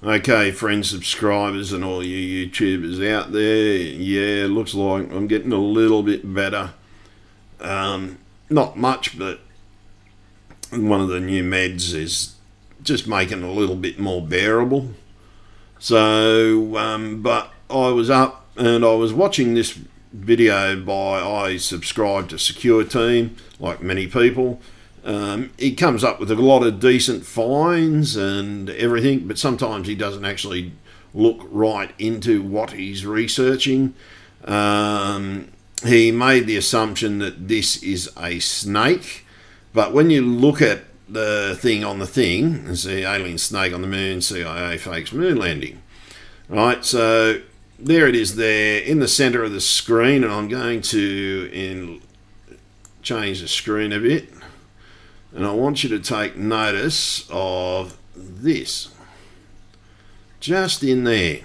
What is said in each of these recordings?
Okay, friends, subscribers, and all you YouTubers out there, yeah, looks like I'm getting a little bit better. Not much, but one of the new meds is just making it a little bit more bearable. So, but I was up and I was watching this video I subscribe to Secure Team, like many people. He comes up with a lot of decent finds and everything, but sometimes he doesn't actually look right into what he's researching. He made the assumption that this is a snake, but when you look at the thing on the thing, see alien snake on the moon, CIA fakes moon landing. Right, so there it is there in the center of the screen, and I'm going to change the screen a bit. And I want you to take notice of this. Just in there.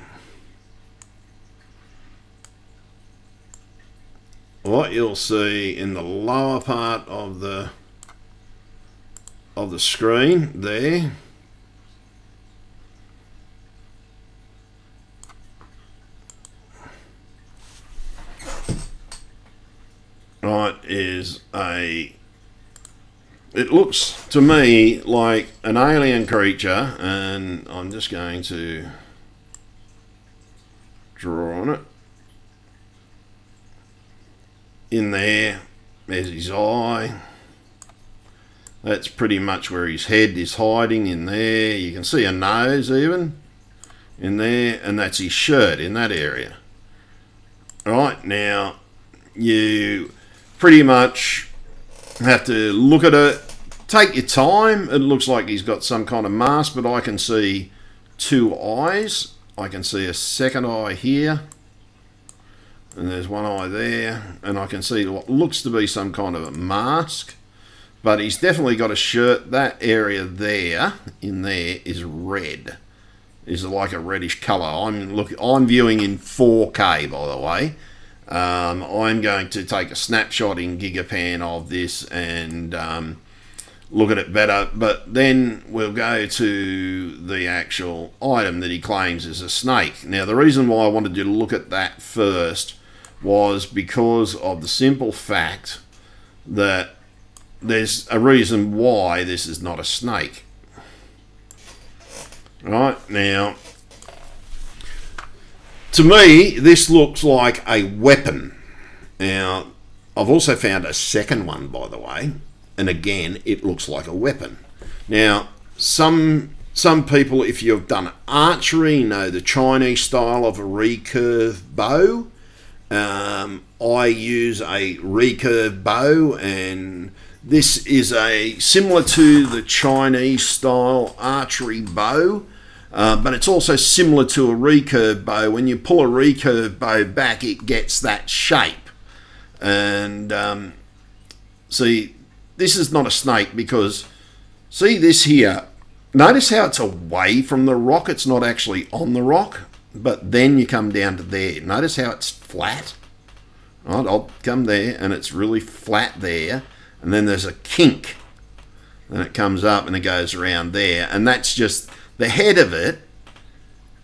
What you'll see in the lower part of the screen there. Right, it looks to me like an alien creature, and I'm just going to draw on it. In there's his eye. That's pretty much where his head is hiding, in there. You can see a nose even in there, and that's his shirt in that area. Right, now you pretty much have to look at it, take your time. It looks like he's got some kind of mask, but I can see two eyes. I can see a second eye here, and there's one eye there, and I can see what looks to be some kind of a mask, but he's definitely got a shirt. That area there, in there, is red. Is like a reddish color. I'm viewing in 4K, by the way. I'm going to take a snapshot in Gigapan of this and look at it better, but then we'll go to the actual item that he claims is a snake. Now, the reason why I wanted you to look at that first was because of the simple fact that there's a reason why this is not a snake. Right, now, to me, this looks like a weapon. Now, I've also found a second one, by the way, and again, it looks like a weapon. Now, some people, if you've done archery, know the Chinese style of a recurve bow. I use a recurve bow, and this is similar to the Chinese style archery bow. But it's also similar to a recurve bow. When you pull a recurve bow back, it gets that shape. And see, this is not a snake because, see this here, notice how it's away from the rock. It's not actually on the rock, but then you come down to there. Notice how it's flat. Right, I'll come there, and it's really flat there. And then there's a kink. Then it comes up and it goes around there. And that's just... the head of it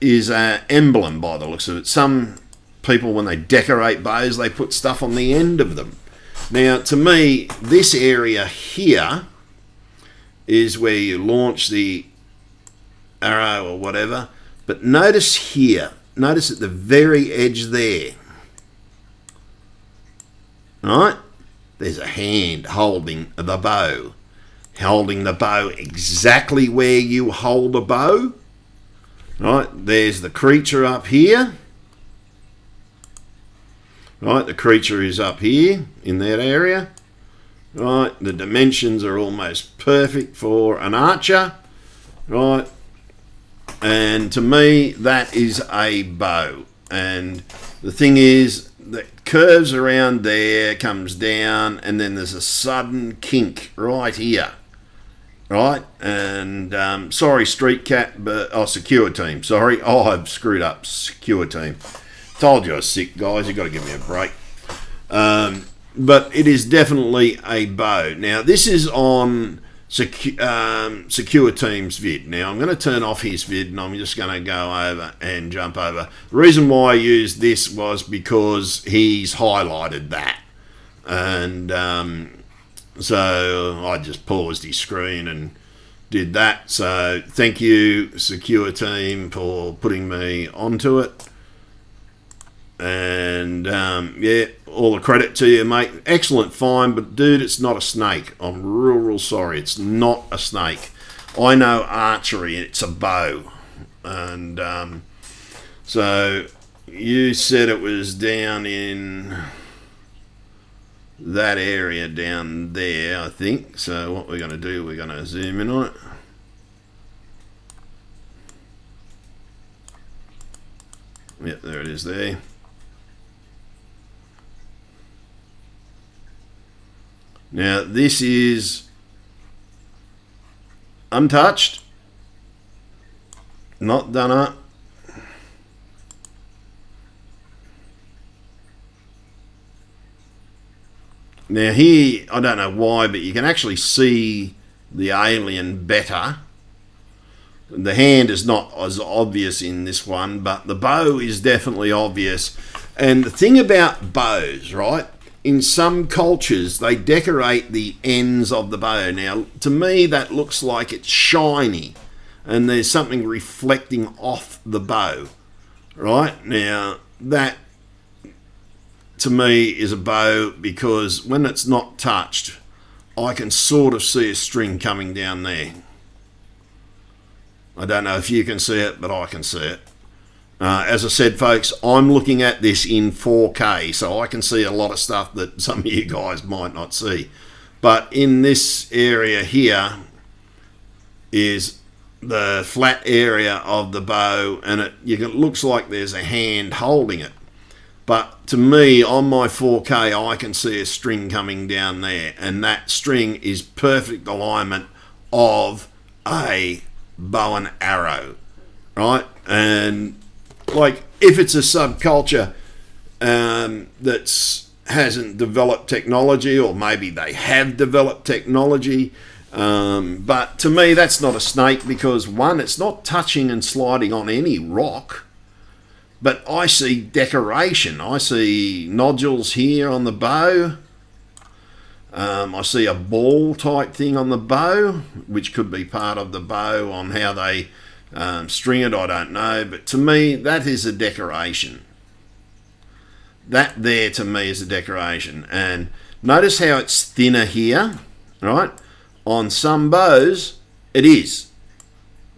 is an emblem by the looks of it. Some people, when they decorate bows, they put stuff on the end of them. Now, to me, this area here is where you launch the arrow or whatever. But notice here, notice at the very edge there, right? There's a hand holding the bow. Holding the bow exactly where you hold a bow. Right, there's the creature up here. Right, the creature is up here in that area. Right, the dimensions are almost perfect for an archer. Right, and to me, that is a bow. And the thing is, that curves around there, comes down, and then there's a sudden kink right here. Right, and sorry, Street Cat, but Secure Team. Sorry, I've screwed up. Secure Team. Told you I was sick, guys. You got to give me a break. But it is definitely a bow. Now, this is on secure team's vid. Now I'm going to turn off his vid and I'm just going to go over and jump over. The reason why I used this was because he's highlighted that, and so I just paused his screen and did that. So thank you, secure team, for putting me onto it. And yeah, all the credit to you, mate. Excellent find, but dude, it's not a snake. I'm real sorry. It's not a snake. I know archery. It's a bow. And so you said it was down in that area down there, I think. So what we're going to do, we're going to zoom in on it. Yep, there it is there. Now this is untouched, not done up. Now here, I don't know why, but you can actually see the alien better. The hand is not as obvious in this one, but the bow is definitely obvious. And the thing about bows, right? In some cultures, they decorate the ends of the bow. Now, to me, that looks like it's shiny and there's something reflecting off the bow, right? Now, that, to me, is a bow because when it's not touched, I can sort of see a string coming down there. I don't know if you can see it, but I can see it. As I said, folks, I'm looking at this in 4K, so I can see a lot of stuff that some of you guys might not see. But in this area here is the flat area of the bow, and it looks like there's a hand holding it. But to me, on my 4K, I can see a string coming down there, and that string is perfect alignment of a bow and arrow, right? And like, if it's a subculture that hasn't developed technology, or maybe they have developed technology, but to me that's not a snake because, one, it's not touching and sliding on any rock, but I see decoration. I see nodules here on the bow. I see a ball type thing on the bow, which could be part of the bow on how they string it, I don't know, but to me that is a decoration. That there to me is a decoration. And notice how it's thinner here, right? On some bows it is,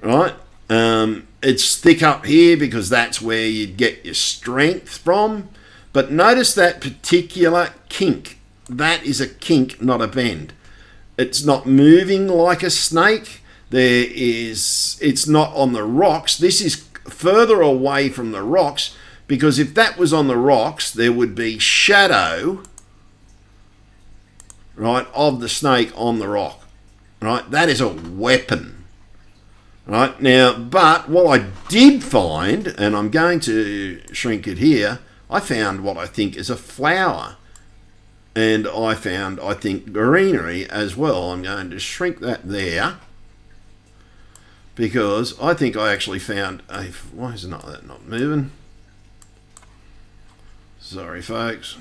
right? It's thick up here because that's where you'd get your strength from, but notice that particular kink. That is a kink, not a bend. It's not moving like a snake. It's not on the rocks. This is further away from the rocks, because if that was on the rocks, there would be shadow, right, of the snake on the rock, right? That is a weapon, right? Now, but what I did find, and I'm going to shrink it here, I found what I think is a flower. And I found, I think, greenery as well. I'm going to shrink that there, because I think I actually found a... Why is that not moving? Sorry, folks.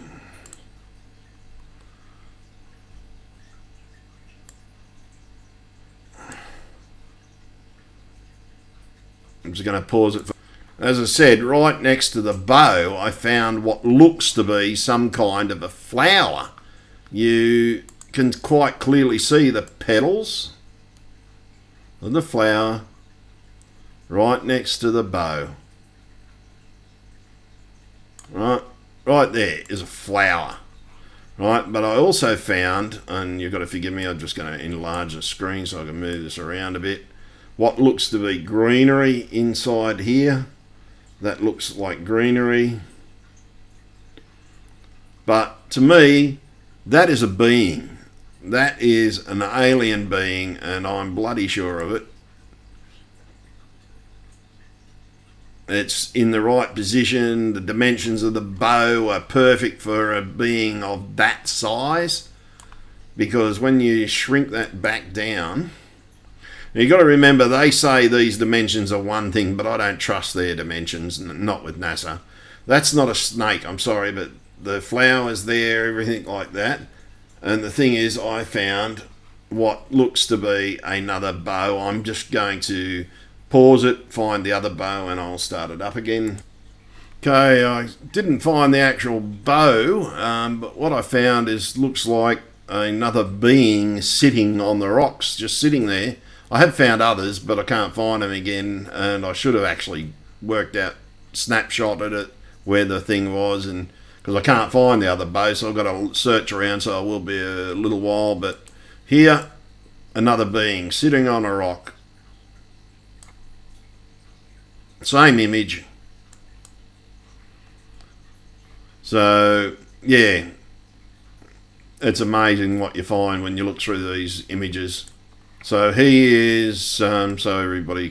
I'm just going to pause it. As I said, right next to the bow, I found what looks to be some kind of a flower. You can quite clearly see the petals of the flower right next to the bow. Right there is a flower, right? But I also found, and you've got to forgive me, I'm just going to enlarge the screen so I can move this around a bit, what looks to be greenery inside here. That looks like greenery, but to me that is a being. That is an alien being, and I'm bloody sure of it. It's in the right position. The dimensions of the bow are perfect for a being of that size. because when you shrink that back down, you got to remember they say these dimensions are one thing, but I don't trust their dimensions, not with NASA. That's not a snake, I'm sorry, but the flowers there, everything like that. And the thing is, I found what looks to be another bow. I'm just going to pause it, find the other bow, and I'll start it up again. Okay, I didn't find the actual bow, but what I found looks like another being sitting on the rocks, just sitting there. I have found others, but I can't find them again, and I should have actually worked out, snapshotted it, where the thing was, and because I can't find the other bow, so I've got to search around, so it will be a little while. But here, another being sitting on a rock. Same image. So, yeah, it's amazing what you find when you look through these images. So he is, so everybody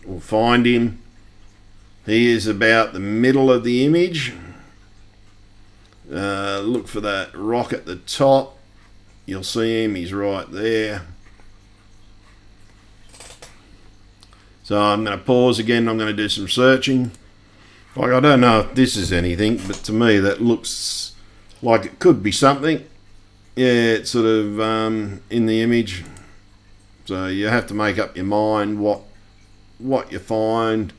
will find him. He is about the middle of the image. Look for that rock at the top. You'll see him, he's right there. So I'm going to pause again, I'm going to do some searching. Like, I don't know if this is anything, but to me that looks like it could be something. Yeah, it's sort of in the image. So you have to make up your mind what you find.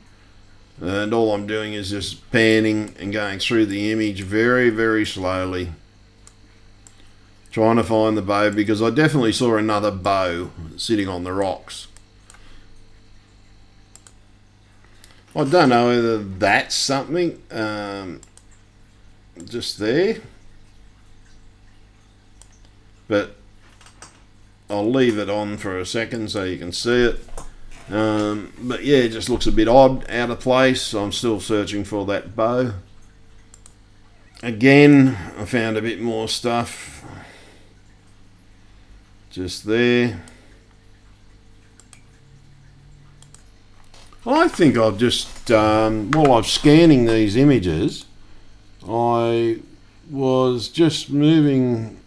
And all I'm doing is just panning and going through the image very, very slowly. Trying to find the bow, because I definitely saw another bow sitting on the rocks. I don't know whether that's something just there, but I'll leave it on for a second so you can see it. But yeah, it just looks a bit odd, out of place, so I'm still searching for that bow. Again, I found a bit more stuff just there. I think I've just, while I'm scanning these images, I was just moving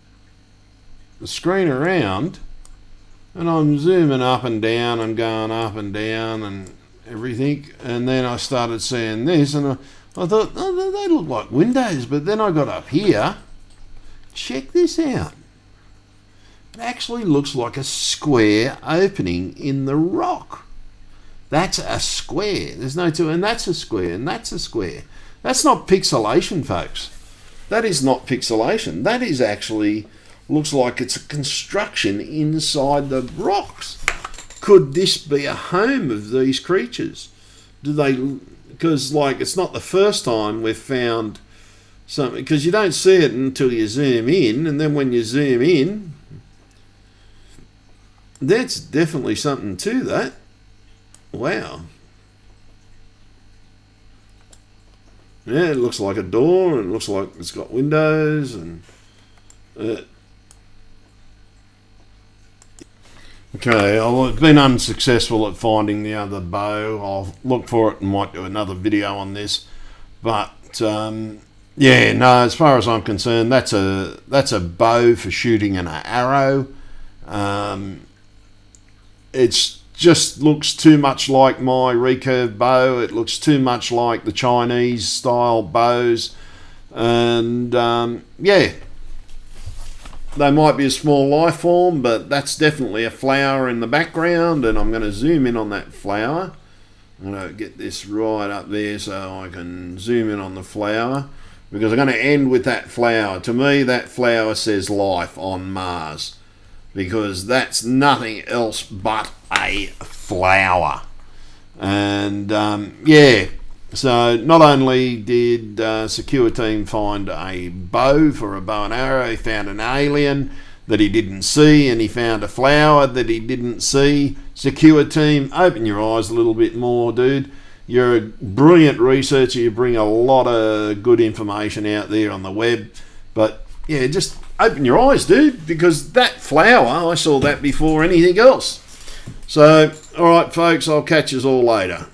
the screen around, and I'm zooming up and down and going up and down and everything, and then I started seeing this, and I thought, oh, they look like windows, but then I got up here. Check this out. It actually looks like a square opening in the rock. That's a square. There's no two, and that's a square, and that's a square. That's not pixelation, folks. That is not pixelation. That is actually, looks like it's a construction inside the rocks. Could this be a home of these creatures? Do they, because like it's not the first time we've found something, because you don't see it until you zoom in, and then when you zoom in, that's definitely something to that. Wow. Yeah, it looks like a door, and it looks like it's got windows, and okay, I've been unsuccessful at finding the other bow. I'll look for it and might do another video on this. But yeah, no, as far as I'm concerned, that's a bow for shooting an arrow. It's just looks too much like my recurve bow. It looks too much like the Chinese style bows, and yeah, they might be a small life form, but that's definitely a flower in the background, and I'm going to zoom in on that flower. I'm going to get this right up there so I can zoom in on the flower, because I'm going to end with that flower. To me, that flower says life on Mars, because that's nothing else but a flower. And yeah, so not only did Secure Team find a bow for a bow and arrow, he found an alien that he didn't see, and he found a flower that he didn't see. Secure Team, open your eyes a little bit more, dude. You're a brilliant researcher. You bring a lot of good information out there on the web, but yeah, just open your eyes, dude, because that flower, I saw that before anything else. So, all right, folks, I'll catch you all later.